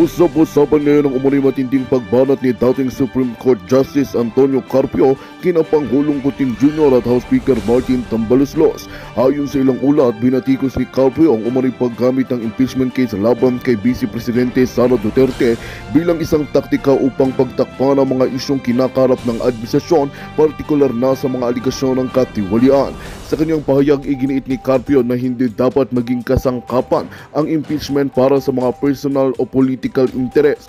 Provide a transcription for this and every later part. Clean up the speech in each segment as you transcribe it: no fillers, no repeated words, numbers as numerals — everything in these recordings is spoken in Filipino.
Usap-usapan ngayon ang umano'y matinding pagbanat ni dating Supreme Court Justice Antonio Carpio kina Pangulong Kuting Jr. at House Speaker Martin Tambaluslos. Ayon sa ilang ulat, binatikos ni Carpio ang umano'y paggamit ng impeachment case laban kay Vice Presidente Sara Duterte bilang isang taktika upang pagtakpan ang mga isyong kinakarap ng administrasyon, partikular na sa mga aligasyon ng katiwalian. Sa kanyang pahayag, iginiit ni Carpio na hindi dapat maging kasangkapan ang impeachment para sa mga personal o political interest.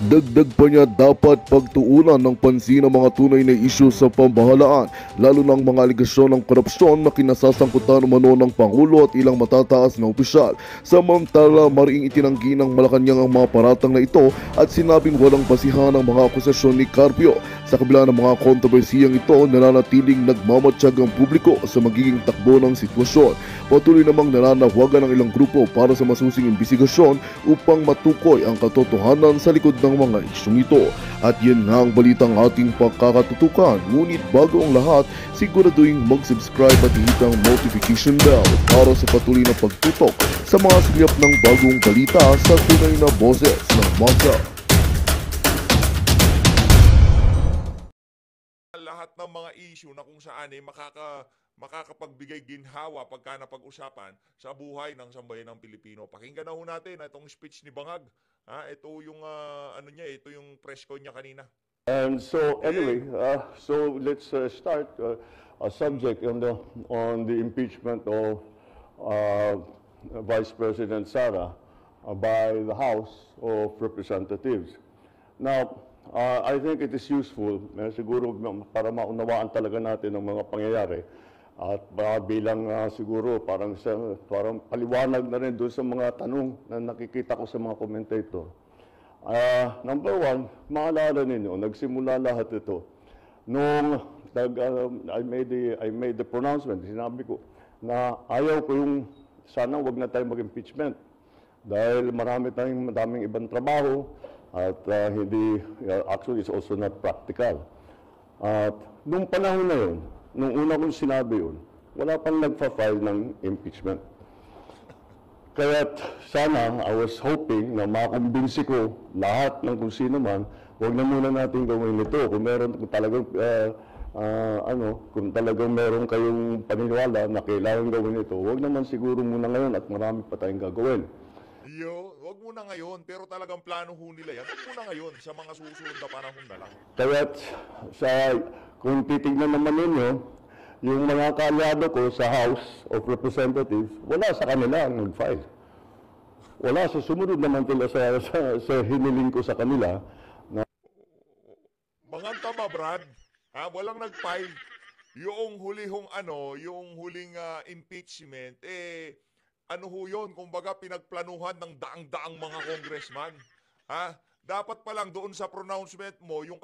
Dagdag pa niya, dapat pagtuunan ng pansin ang mga tunay na isyu sa pamahalaan, lalo ng mga aligasyon ng korupsyon na kinasasangkutan umano ng Pangulo at ilang matataas na opisyal. Samantala, mariing itinanggi ng Malacanang ang mga paratang na ito at sinabing walang basihan ang mga akusasyon ni Carpio. Sa kabila ng mga kontrobersiyang ito, nananatiling nagmamatsyag ang publiko sa magiging takbo ng sitwasyon. Patuloy namang nananawagan ng ilang grupo para sa masusing imbestigasyon upang matukoy ang katotohanan sa likod ng mga isyong ito. At yan nga ang balitang ating pagkakatutukan. Ngunit bago ang lahat, siguraduhin mag-subscribe at hihit ang notification bell para sa patuloy na pagtutok sa mga silyap ng bagong balita sa tunay na boses ng masa. Lahat ng mga issue na kung saan makakapagbigay ginhawa pagka napag-usapan sa buhay ng sambayan ng Pilipino. Pakinggan na ho natin itong speech ni Bangag. Ito yung ito yung press con niya kanina. And so anyway, so let's start a subject on the impeachment of Vice President Sara by the House of Representatives. Now, I think it is useful, siguro para maunawaan talaga natin ang mga pangyayari at bilang siguro parang paliwanag na rin doon sa mga tanong na nakikita ko sa mga commentator. Number one, maalala ninyo, nagsimula lahat ito nung I made the pronouncement, sinabi ko na ayaw ko yung sana wag na tayo mag-impeachment dahil madaming ibang trabaho. At actually, it's also not practical. At nung panahon na yun, nung una kong sinabi yun, wala pang nagpa-file ng impeachment. Kaya sana, I was hoping na makumbinsi ko lahat ng kung sino man, huwag na muna natin gawin ito. Kung talagang meron kayong paniniwala na kailangan gawin ito, huwag naman siguro muna ngayon at marami pa tayong gagawin. Wag muna ngayon, pero talagang plano ho nila yan. Wag muna ngayon, sa mga susunod na panahon na lang. Kaya kung titignan naman ninyo, yung mga kaalyado ko sa House of Representatives, wala sa kanila ang nag-file. Wala sa sumunod naman nila sa hiniling ko sa kanila. Mga tama, Brad. Walang nag-file. Yung huling impeachment, ano ho yun, kumbaga pinagplanuhan ng daang-daang mga congressman. Dapat pa lang doon sa pronouncement mo, yung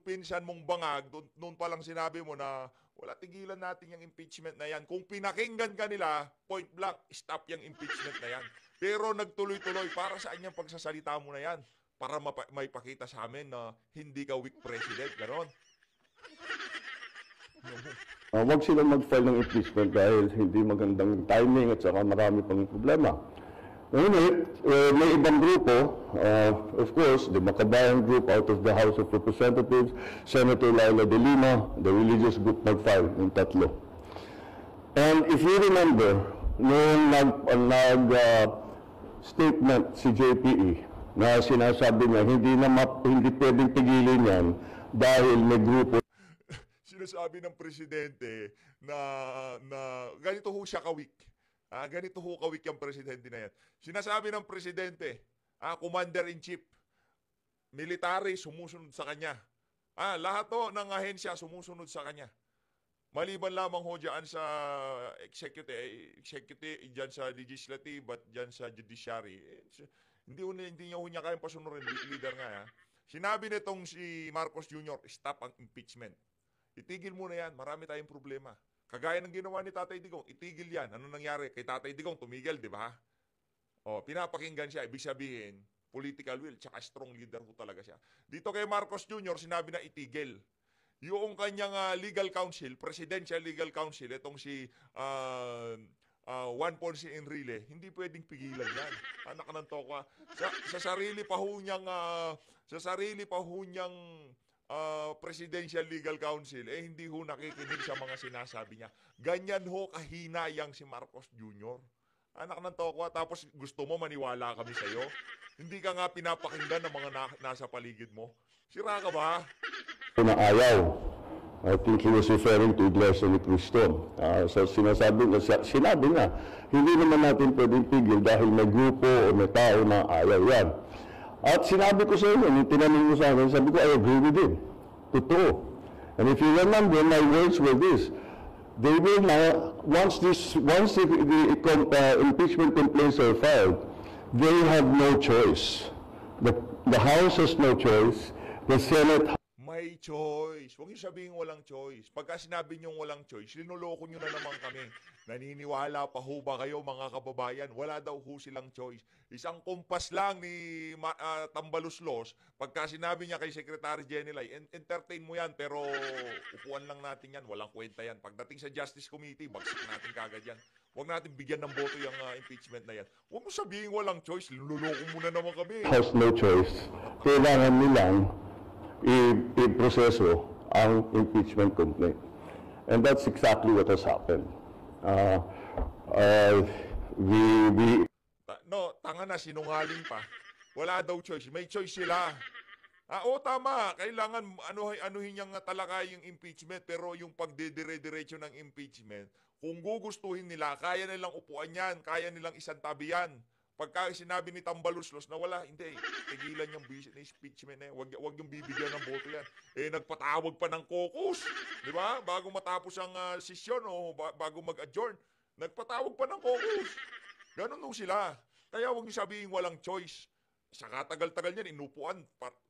pinsan mong Bangag, doon pa lang sinabi mo na wala, tigilan natin yung impeachment na yan. Kung pinakinggan ka nila, point blank, stop yung impeachment na yan. Pero nagtuloy-tuloy, para saan yung pagsasalita mo na yan? Para may pakita sa amin na hindi ka weak president, gano'n. Huwag silang mag-file ng impeachment dahil hindi magandang timing at saka marami pang problema. Ngunit, may ibang grupo, of course, the Makabayan group out of the House of Representatives, Senator Laila De Lima, the religious group nag-file yung tatlo. And if you remember, nung statement si JPE na sinasabi niya, hindi pwedeng pigilin yan dahil may grupo. Sinasabi ng presidente na ganito ho siya ka-weak. Ganito ho ka-weak yung presidente na yan. Sinasabi ng presidente, commander-in-chief, military, sumusunod sa kanya. Lahat ho ng ahensya sumusunod sa kanya. Maliban lamang ho dyan sa executive, dyan sa legislative, at dyan sa judiciary. Hindi niya kayang pasunurin, leader nga. Sinabi nitong si Marcos Jr., stop ang impeachment. Itigil muna yan, marami tayong problema. Kagaya ng ginawa ni Tatay Digong, itigil yan. Ano nangyari? Kay Tatay Digong, tumigil, di ba? Pinapakinggan siya, ibig sabihin, political will, tsaka strong leader ko talaga siya. Dito kay Marcos Jr., sinabi na itigil. yung kanyang legal counsel, presidential legal counsel, itong si Juan Ponce Enrile, hindi pwedeng pigilan yan. Anak ng toka. Sa sarili pa ho niyang, presidential legal counsel, hindi ho nakikinig sa mga sinasabi niya. Ganyan ho kahina yang si Marcos Jr. Anak ng tokwa, tapos gusto mo maniwala kami sa'yo? Hindi ka nga pinapakinggan ng mga nasa paligid mo. Sira ka ba? Na ayaw. I think he was referring to Iglesia ni Cristo. So sinabi nga, hindi naman natin pwedeng pigil dahil may grupo o may tao na ayaw yan. At sinabi ko sa inyo, yung tinanong mo sa akin, sabi ko, I agree with him. Totoo. And if you remember, my words were this: they will now, once the impeachment complaints are filed, they have no choice. The House has no choice. The Senate. May choice. Huwag niyo sabihin walang choice. Pagka sinabi niyong walang choice, linuloko niyo na naman kami. Naniniwala pa ho ba kayo, mga kababayan? Wala daw ho silang choice. Isang kumpas lang ni Tambaluslos, pagka sinabi niya kay Secretary General, entertain mo yan, pero upuan lang natin yan. Walang kwenta yan. Pagdating sa Justice Committee, bagsak natin kagad yan. Huwag natin bigyan ng boto yung impeachment na yan. Huwag mo sabihin walang choice. Linuloko mo na naman kami. Has no choice. Kailangan nilang i-proseso ang impeachment complaint. And that's exactly what has happened. Tanga na, sinungaling pa. Wala daw choice. May choice sila. Tama. Kailangan anuhin niyang talakay yung impeachment, pero yung pagdidire-diretso ng impeachment, kung gugustuhin nila, kaya nilang upuan yan, kaya nilang isantabi yan. Pagka sinabi ni Tambaluslos na wala, hindi, tigilan yung impeachment na yan. Wag yung bibigyan ng boto yan. Nagpatawag pa ng caucus, di ba? Bago matapos ang sesyon o bago mag-adjourn, nagpatawag pa ng caucus. Ganun nung sila. Kaya wag niyo sabihin walang choice. Sa katagal-tagal niyan, inupuan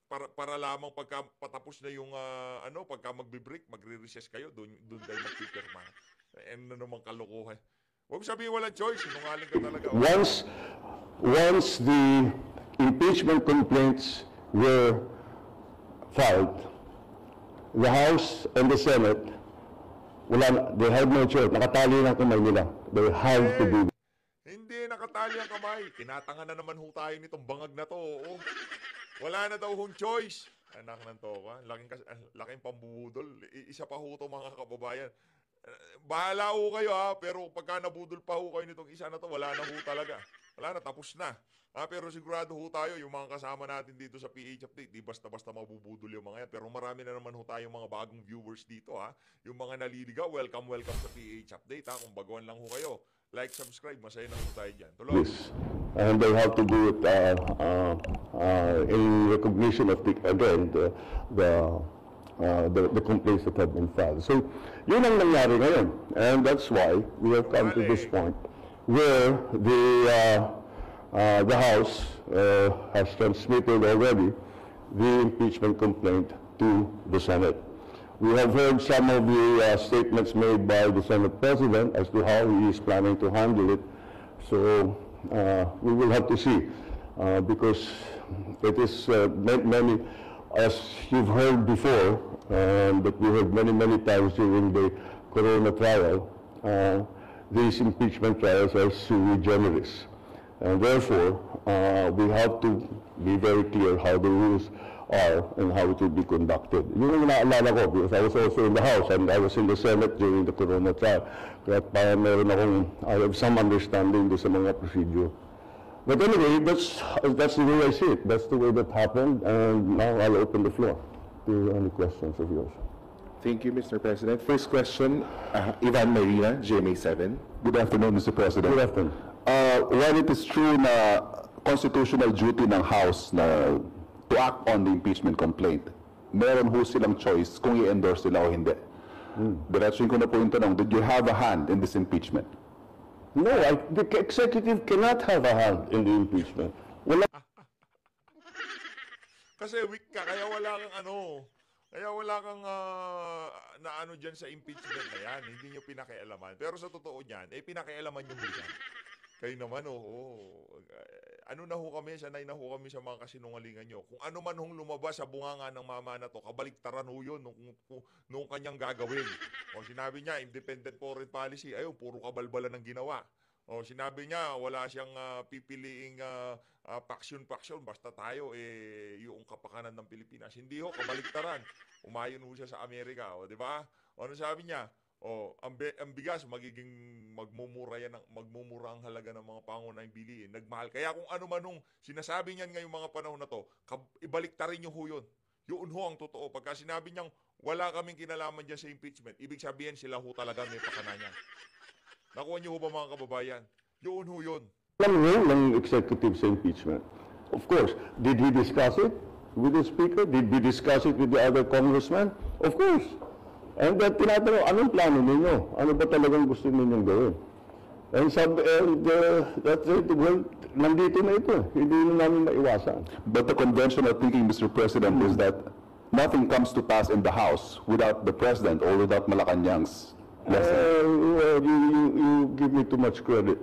para lamang pagka patapos na yung pagka magbe-break, magre-recess kayo, doon kayo magpipirma. Ano naman kalokohan. Huwag sabihin walang choice, sinungaling ka talaga. Once the impeachment complaints were filed, the House and the Senate, they had no choice. Nakatali ng kamay nila. They have to do it. Hindi nakatali ang kamay. Tinatanga na naman ho tayo nitong bangag na to. Oo. Wala na daw hong choice. Anak ng toka. Laking pambubudol. Isa pa ho to, mga kababayan. Bahala ho kayo pero pagka nabudol pa ho kayo nitong isa na to, wala na ho talaga. Wala na, tapos na. Pero sigurado ho tayo, yung mga kasama natin dito sa PH Update, di basta-basta mabubudol yung mga yan. Pero marami na naman ho tayong mga bagong viewers dito Yung mga naliligaw, welcome sa PH Update Kung baguhan lang ho kayo, like, subscribe, masaya na ho tayo dyan. Tuloy. And they have to do it in recognition of the complaints that have been filed. So, yun ang nangyari ngayon. And that's why we have come to this point where the House has transmitted already the impeachment complaint to the Senate. We have heard some of the statements made by the Senate President as to how he is planning to handle it. So, we will have to see because it is many, as you've heard before, but we heard many times during the Corona trial, these impeachment trials are sui generis. And therefore, we have to be very clear how the rules are and how it will be conducted. Yun ang naalala ko because I was also in the House and I was in the Senate during the Corona trial. Kaya parang I have some understanding do sa mga procedure. But anyway, that's the way I see it. That's the way that happened, and now I'll open the floor to any questions of yours. Thank you, Mr. President. First question, Ivan Marina, GMA7. Good afternoon, Mr. President. Good afternoon. While it is true na constitutional duty ng House na to act on the impeachment complaint, meron ho silang choice kung i-endorse nila o hindi. Diretsuin ko na po yung tanong, did you have a hand in this impeachment? No, the executive cannot have a hand in the impeachment. Wala. Kasi weak ka, kaya wala kang naano dyan sa impeachment na yan. Hindi nyo pinakialaman. Pero sa totoo niyan, pinakialaman nyo muna. Kayo naman, ano na ho kami, sanay na ho kami sa mga kasinungalingan nyo. Kung ano man hong lumabas sa bunganga ng mama na to, kabaliktaran ho yun nung kanyang gagawin. O sinabi niya, independent foreign policy, ayun, puro kabalbalan ng ginawa. O sinabi niya, wala siyang pipiliing faction, basta tayo, yung kapakanan ng Pilipinas. Hindi ho, kabaliktaran. Umayon ho siya sa Amerika, o di ba? O ano sabi niya? O, ang bigas, magmumura ang halaga ng mga pangunahing bilihin. Nagmahal. Kaya kung ano man nung sinasabi niyan ngayong mga panahon na to, ibaliktarin niyo ho yun. Yun ho ang totoo. Pagka sinabi niyang wala kaming kinalaman dyan sa impeachment, ibig sabihin sila ho talaga may pakana niyan. Nakuha niyo ho ba mga kababayan? Yun ho yun. Alam role ng executive sa impeachment. Of course, did he discuss it with the speaker? Did we discuss it with the other congressmen? Of course. And tinatanong, anong plano ninyo? Ano ba talagang gusto ninyong gawin? And that's it. Well, nandito na ito. Hindi na namin maiwasan. But the conventional thinking, Mr. President, is that nothing comes to pass in the House without the President or without Malacanang's blessing. You give me too much credit.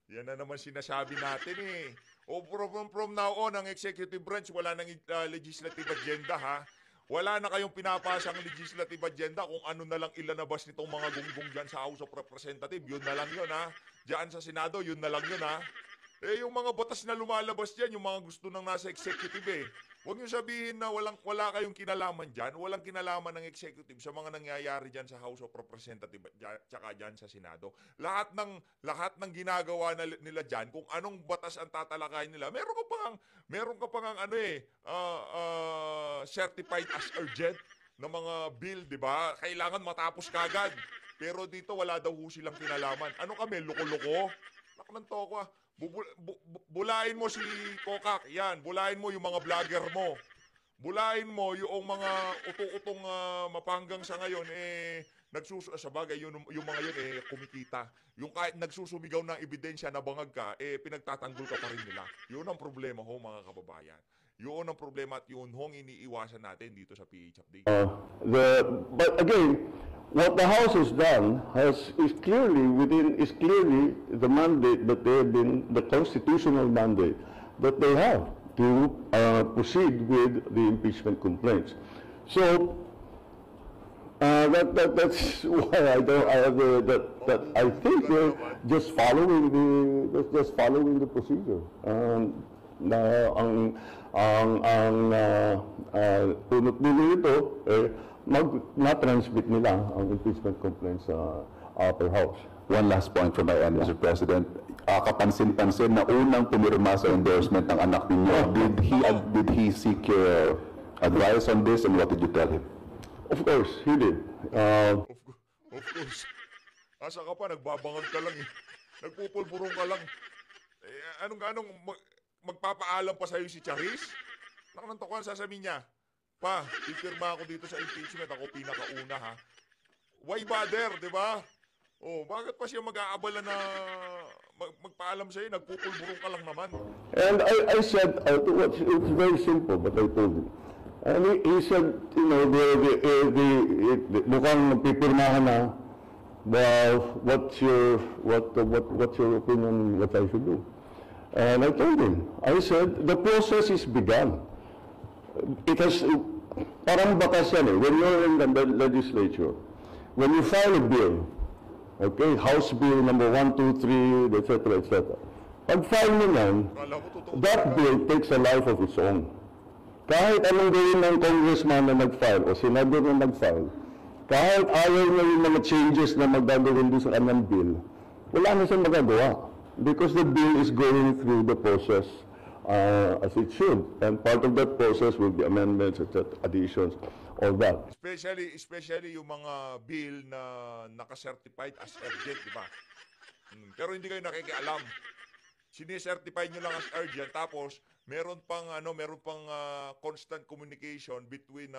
Yan na naman sinasabi natin eh. O from now on, ang executive branch, wala nang legislative agenda ha. Wala na kayong pinapasang legislative agenda kung ano na lang ilalabas nitong mga gunggong dyan sa House of Representatives. Yun na lang yun ha. Diyan sa Senado, yun na lang yun ha. Yung mga batas na lumalabas dyan, yung mga gusto ng nasa executive eh. Huwag niyo sabihin na wala kayong kinalaman dyan, walang kinalaman ng executive sa mga nangyayari dyan sa House of Representatives tsaka dyan sa Senado. Lahat ng ginagawa nila dyan, kung anong batas ang tatalakayin nila, meron ka pang certified as urgent na mga bill, di ba? Kailangan matapos kagad. Pero dito wala daw ho silang kinalaman. Ano kami, loko-loko? Naknanto ko ah. Bulain mo si Kokak, yan. Bulain mo yung mga vlogger mo. Bulain mo yung mga uto-utong mapanggang sa ngayon, sa bagay, yung mga yun, kumikita. Yung kahit nagsusumigaw ng ebidensya na bangag ka, pinagtatanggol ka pa rin nila. Yun ang problema ho, mga kababayan. Yun ang problema at yun hong iniiwasan natin dito sa PH Update. But again, what the House has done is clearly the mandate that they have been, the constitutional mandate that they have to proceed with the impeachment complaints. So that's why I think they're just following the procedure. Punot nila ito, na-transmit nila ang impeachment complaints sa upper house. One last point from my end, Mr. President. Kapansin-pansin na unang pumirma sa endorsement ng anak ninyo. Did he seek your advice on this, and what did you tell him? Of course, he did. Of course. Asa ka pa, nagbabangag ka lang eh. Nagpupulburong ka lang. Anong magpapaalam pa sa'yo si Charis? Nakananto ko, sasabihin niya, pa, pipirma ako dito sa impeachment, ako pinakauna ha. Why bother, di ba? Oh, bakit pa siya mag-aabala na magpaalam sa'yo, nagpupulburong ka lang naman. And I said, it's very simple, but I told him. And he said, you know, mukhang pipirmahan na, well, what's your opinion what I should do? And I told him, I said, the process is begun. It has, parang batas yan eh, when you're in the legislature, when you file a bill, okay, House Bill number 1, 2, 3, etc., etc. Pag file mo yan, that bill takes a life of its own. Kahit anong gawin ng congressman na nag-file o senador na nag-file, kahit ayaw na yung mga changes na magagawin doon sa kanyang bill, wala na siyang magagawa. Because the bill is going through the process as it should. And part of that process will be amendments, etc., additions, all that. Especially yung mga bill na naka-certified as urgent, di ba? Pero hindi kayo nakikialam. Sini-certify nyo lang as urgent, tapos meron pang constant communication between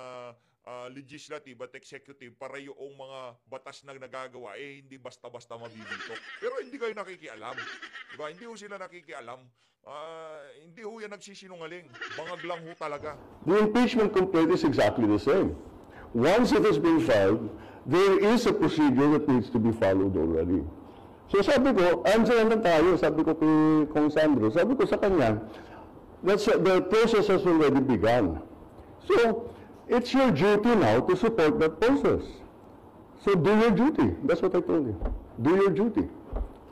legislative at executive para yung mga batas na nagagawa hindi basta-basta mabibito. Pero hindi kayo nakikialam. Diba? Hindi ho sila nakikialam. Hindi ho yan nagsisinungaling. Bangag lang ho talaga. The impeachment complaint is exactly the same. Once it has been filed, there is a procedure that needs to be followed already. So sabi ko, andyan na tayo, sabi ko kay Kong Sandro, sabi ko sa kanya, the process has already begun. So, it's your duty now to support that process. So do your duty. That's what I told you. Do your duty.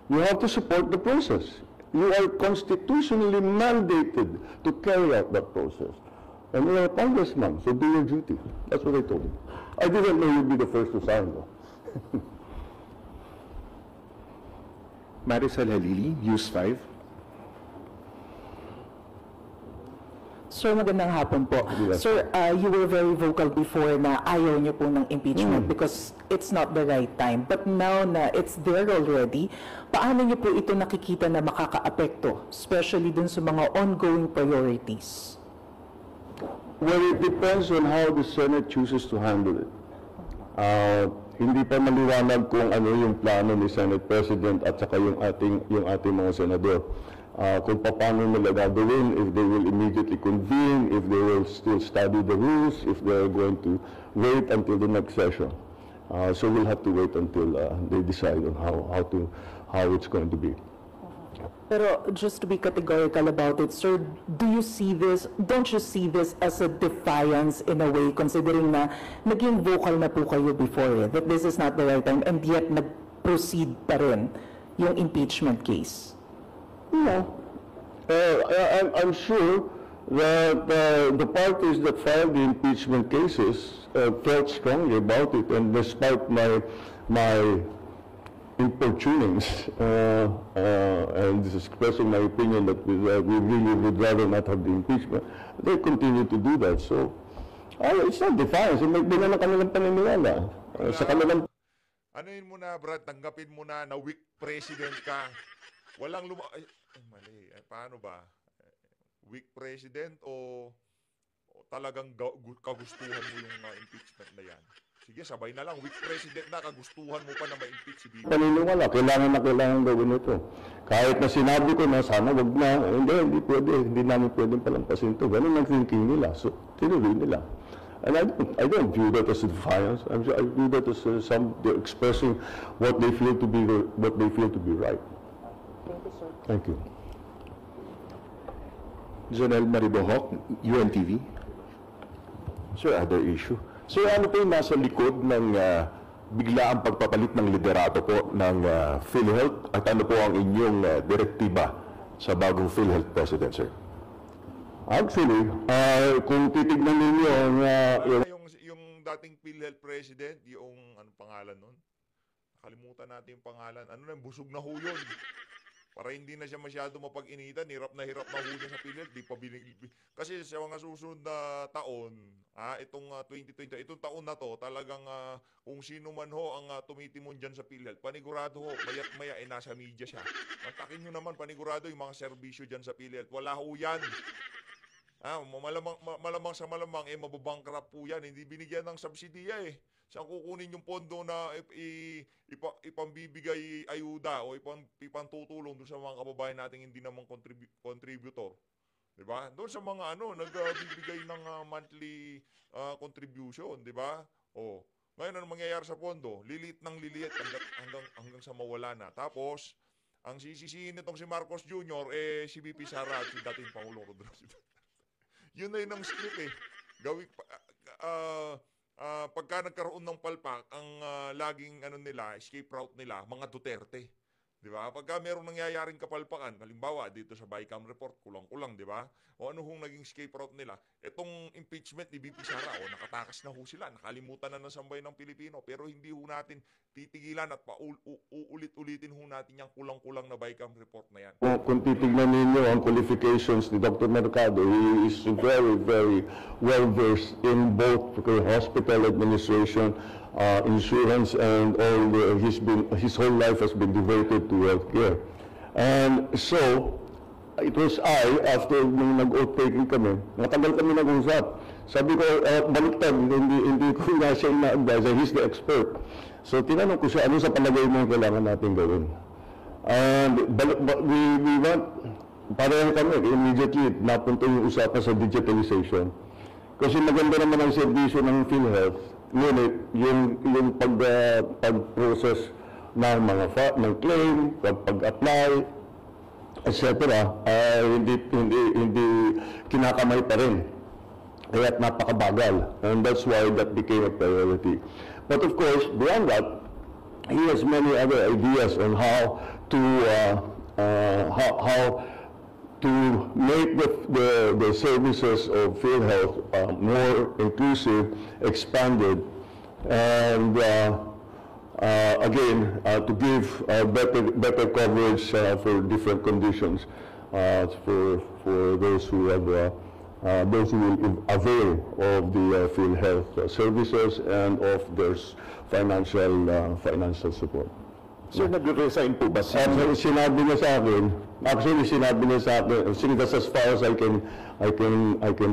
You have to support the process. You are constitutionally mandated to carry out that process. And you're a congressman, so do your duty. That's what I told him. I didn't know you'd be the first to sign, though. Marisol Halili, News 5. Sir, magandang hapon po. Yes. Sir, you were very vocal before na ayaw niyo po ng impeachment because it's not the right time. But now na it's there already, paano niyo po ito nakikita na makakaapekto, especially dun sa mga ongoing priorities? Well, it depends on how the Senate chooses to handle it. Hindi pa maliwanag kung ano yung plano ni Senate President at saka yung ating mga senador. Kung paano nila gagawin, if they will immediately convene, if they will still study the rules, if they are going to wait until the next session. So we'll have to wait until they decide on how it's going to be. Pero just to be categorical about it, sir, don't you see this as a defiance in a way, considering na naging vocal na po kayo before that this is not the right time, and yet nag-proceed pa rin yung impeachment case? No. I'm sure that the parties that filed the impeachment cases felt strongly about it, and despite my importunings and expressing my opinion that we really would rather not have the impeachment, they continue to do that. So, it's not defiance. May na kanilang paniniwala. Sa kanilang... Anuin mo na, Brad, tanggapin mo na weak president ka. Walang ay, mali. Ay, paano ba? Weak president o talagang kagustuhan mo yung impeachment na yan? Sige, sabay na lang. Weak president na, kagustuhan mo pa na ma-impeach si Bibi. Paniniwala, kailangan gawin ito. Kahit na sinabi ko na sana wag na, hindi pwede, hindi namin pwedeng palampasin ito. Ganun ang thinking nila. So, tinuloy nila. And I don't view that as a defiance. I view that as they're expressing what they feel to be right. Thank you, sir. Thank you. Jonel Maribohok, UNTV. Sir, other issue. Sir, ano po yung nasa likod ng biglaang pagpapalit ng liderato po ng PhilHealth at ano po ang inyong direktiba sa bagong PhilHealth President, sir? Actually, kung titignan ninyo yung dating PhilHealth President, yung anong pangalan nun? Nakalimutan natin yung pangalan. Ano na, busog na ho yun. Para hindi na siya masyado mapag-initan, hirap na ho niya sa PhilHealth. Kasi sa mga susunod na taon, itong 2020, itong taon na to, talagang kung sino man ho ang tumitimon dyan sa PhilHealth, panigurado ho, maya't maya, nasa media siya. Mantakin nyo naman, panigurado yung mga serbisyo dyan sa PhilHealth. Wala ho yan. Malamang sa malamang, mababankrupt po yan. Hindi binigyan ng subsidiya Saan kukunin yung pondo na ipambibigay ayuda o ipantutulong doon sa mga kababayan nating hindi naman contributor? Diba? Doon sa mga nagbibigay ng monthly contribution, diba? Ngayon ano mangyayari sa pondo? Lilit ng liliit hanggang sa mawala na. Tapos, ang sisisihin nitong si Marcos Jr., si VP Sara at si dating Pangulong Rodrigo. Yun na yun ang script pagka nagkaroon ng palpak, ang laging escape route nila, mga Duterte. Di ba? Pagka merong nangyayaring kapalpakan, halimbawa dito sa BICAM report, kulang-kulang, di ba? O ano hong naging escape route nila? Itong impeachment ni VP Sara, nakatakas na ho sila, nakalimutan na ng sambayan ng Pilipino, pero hindi ho natin titigilan at uulit-ulitin ho natin yung kulang-kulang na BICAM report na yan. kung titignan ninyo ang qualifications ni Dr. Mercado, he is very, very well-versed in both hospital administration, insurance, and his whole life has been devoted to healthcare. And so, it was after nung nag-oath taking kami, matagal kami nag-usap. Sabi ko, baliktad, hindi ko nga siya na-advise, he's the expert. So, tinanong ko siya, ano sa palagay mo kailangan natin gawin? And we went, pareho kami, immediately napunta yung usapan sa digitalization. Kasi maganda naman ang servisyo ng PhilHealth, ngunit yung pag-process ng claim, pag-apply, etc. Hindi kinakamay pa rin. Kaya't napakabagal. And that's why that became a priority. But of course, beyond that, he has many other ideas on how to make the services of PhilHealth more inclusive, expanded, and again, to give better coverage for different conditions for those who have those who will avail of the PhilHealth services and of their financial support. Sir, nag-resign po ba siya? Sinabi niya sa akin, that's as far as I can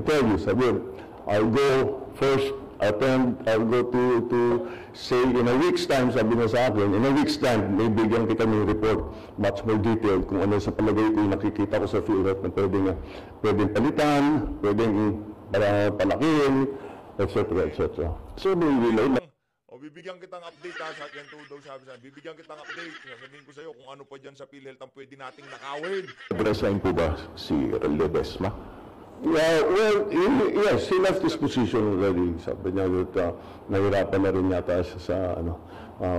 tell you. Sabi, I'll go first, I'll go to say in a week's time, sabi niya sa akin, in a week's time, may bigyan kita ng report, much more detailed, kung ano sa palagay ko yung nakikita ko sa PhilHealth na pwedeng palitan, pwedeng palakihin, etc. Sir, may relay na O bibigyan kitang update ha, sa akin daw sabi sa akin. Bibigyan kitang update. Sasabihin ko sa iyo kung ano pa diyan sa PhilHealth ang pwede nating nakawin. resign po ba si Ledesma? Yeah, well, yes, he left his position already. Sabi niya that nahirapan na rin yata siya sa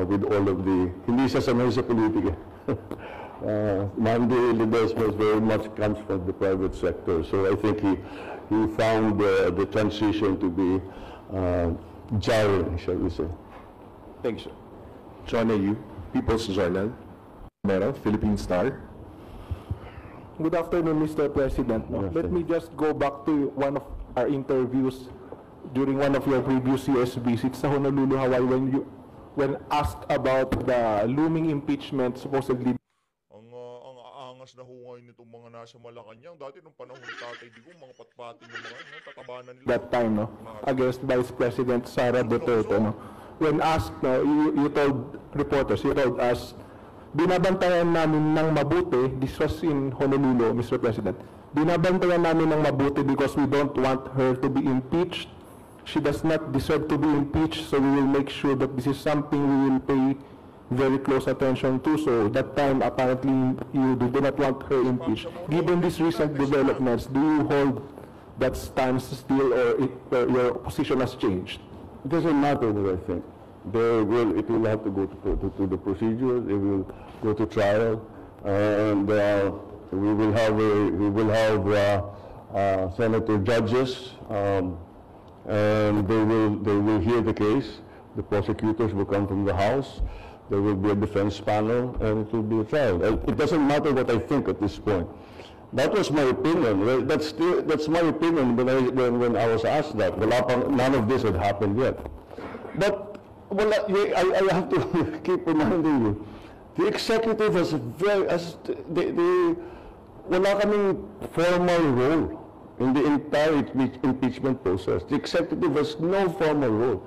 with all of the, hindi siya sanay sa politika. Mandy Ledesma very much comes from the private sector, so I think he found the transition to be jarring, shall we say. Thanks, sir. John Ayu, People's Journal, Mero, Philippine Star. Good afternoon, Mr. President. Let me just go back to one of our interviews during one of your previous US visits sa Honolulu, Hawaii, when asked about the looming impeachment supposedly. Ang aangas na hungay nitong mga nasa Malacanang. Dati nung panahon ni Tatay Digong, mga patpatin ng mga tatabanan nila. That time, against Vice President Sara Duterte, when asked, you told reporters, you told us, binabantayan namin ng mabuti, this was in Honolulu, Mr. President, binabantayan namin ng mabuti because we don't want her to be impeached. She does not deserve to be impeached, so we will make sure that this is something we will pay very close attention to. So that time, apparently, you do not want her impeached. Given these recent developments, do you hold that stance still, or your position has changed? It doesn't matter what I think. It will have to go to the procedure. It will go to trial, and we will have senator judges, and they will hear the case. The prosecutors will come from the House. There will be a defense panel, and it will be a trial. It doesn't matter what I think at this point. That was my opinion. That's my opinion when I was asked that. None of this had happened yet. But I have to keep reminding you, the executive has wala kaming formal role in the entire impeachment process. The executive has no formal role.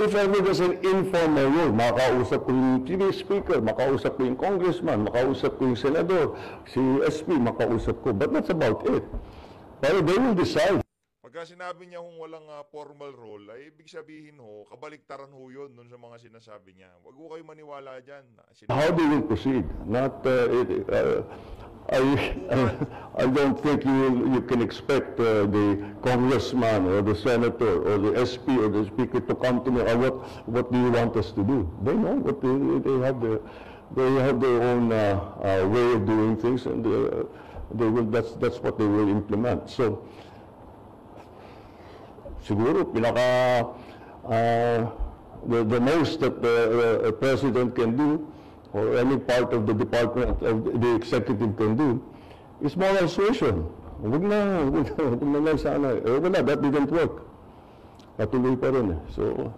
If ever there's an informal role, makausap ko yung TV speaker, makausap ko yung congressman, makausap ko yung senador, si SP, makausap ko. But that's about it. Pero they will decide. Pagka sinabi niya kung walang formal role, ay ibig sabihin kabaliktaran yun nun sa mga sinasabi niya. Huwag ko kayo maniwala dyan. How they will proceed? I don't think you can expect the congressman or the senator or the SP or the speaker to come to me, what do you want us to do? They know what they have their own way of doing things, and that's what they will implement. So siguro the most that the president can do, or any part of the department of the executive can do, is moral suasion. Huwag na lang sana. Wala, that didn't work. Patuloy pa rin. So,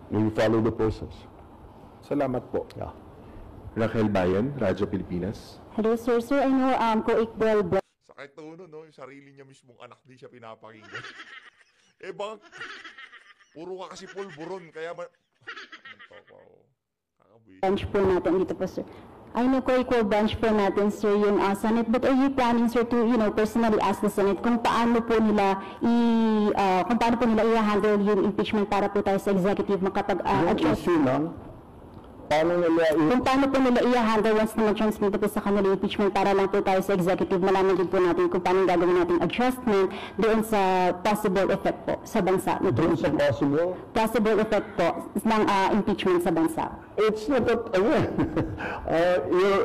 we follow the process. Salamat po. Yeah. Raquel Bayan, Radyo Pilipinas. Hello, sir. Sir, I know co-equal Sakit na yung sarili niya mismong anak di siya pinapakinggan. Bang, puro ka kasi pulburon, kaya branch po natin dito po, sir. I know co-equal branch po natin, sir, yung Senate. But are you planning, sir, to, personally ask the Senate kung paano po nila i-handle yung impeachment para po tayo sa executive Yung issue lang, Paano nila Kung paano po nila i-handle once na ma-transmit po sa kanila yung impeachment para lang po tayo sa executive, malaman din po natin kung paano gagawin natin adjustment doon sa possible effect po sa bansa. doon sa Possible effect po ng impeachment sa bansa. It's not that, again,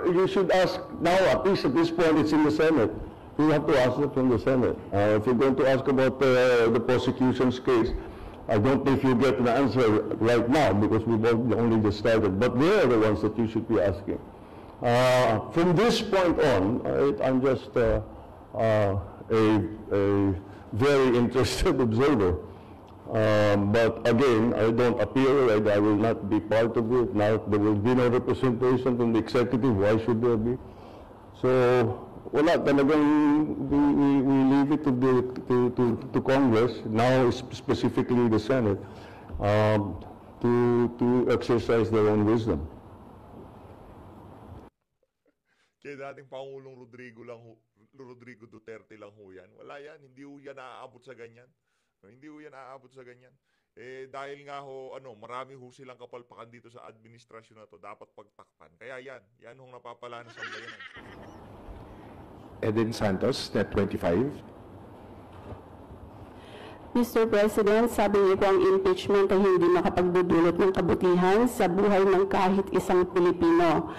you should ask now, at least at this point, it's in the Senate. You have to ask it from the Senate. If you're going to ask about the prosecution's case, I don't think you'll get an answer right now because we've only just started. But they're the ones that you should be asking. From this point on, I'm just a very interested observer. But again, I don't appear, I will not be part of it. Now, there will be no representation from the executive. Why should there be? So, wala talagang we leave it to Congress, now specifically the Senate, to exercise their own wisdom. Kaya dating Pangulong Rodrigo Duterte lang ho yan. Wala yan, hindi ho yan naaabot sa ganyan. Hindi ho yan naaabot sa ganyan. Dahil nga ho, marami ho silang kapalpakan dito sa administrasyon na to, dapat pagtakpan. Kaya yan hong napapala na sa bayanan. Eden Santos, Net 25. Mr. President, sabi niyo po ang impeachment ay hindi makapagbudulot ng kabutihan sa buhay ng kahit isang Pilipino.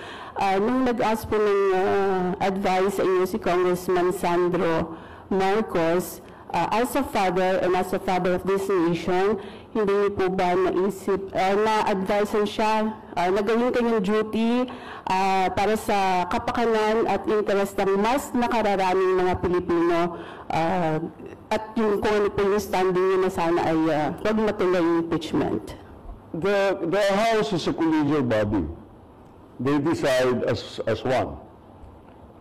Nung nag-ask po ng advice sa inyo si Congressman Sandro Marcos, as a father and as a father of this nation, hindi niyo po ba naisip, na-advisean siya na gawin kanyang duty para sa kapakanan at interest ng mas nakararaming mga Pilipino at yung kung ano po yung standing niyo na sana ay huwag matuloy yung impeachment? The House is a collegial body. They decide as one.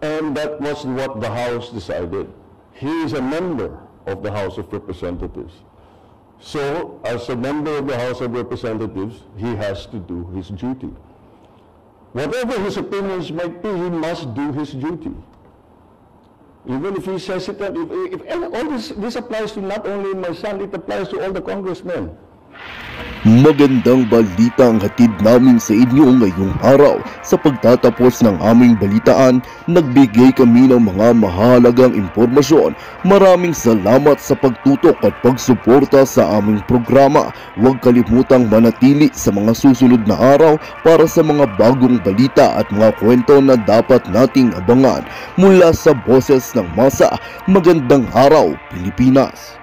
And that was what the House decided. He is a member of the House of Representatives. So, as a member of the House of Representatives, he has to do his duty. Whatever his opinions might be, he must do his duty. Even if he's hesitant, and all this applies to not only my son, it applies to all the congressmen. Magandang balita ang hatid namin sa inyo ngayong araw. Sa pagtatapos ng aming balitaan, nagbigay kami ng mga mahalagang impormasyon. Maraming salamat sa pagtutok at pagsuporta sa aming programa. Huwag kalimutang manatili sa mga susunod na araw para sa mga bagong balita at mga kwento na dapat nating abangan. Mula sa Boses ng Masa, magandang araw, Pilipinas!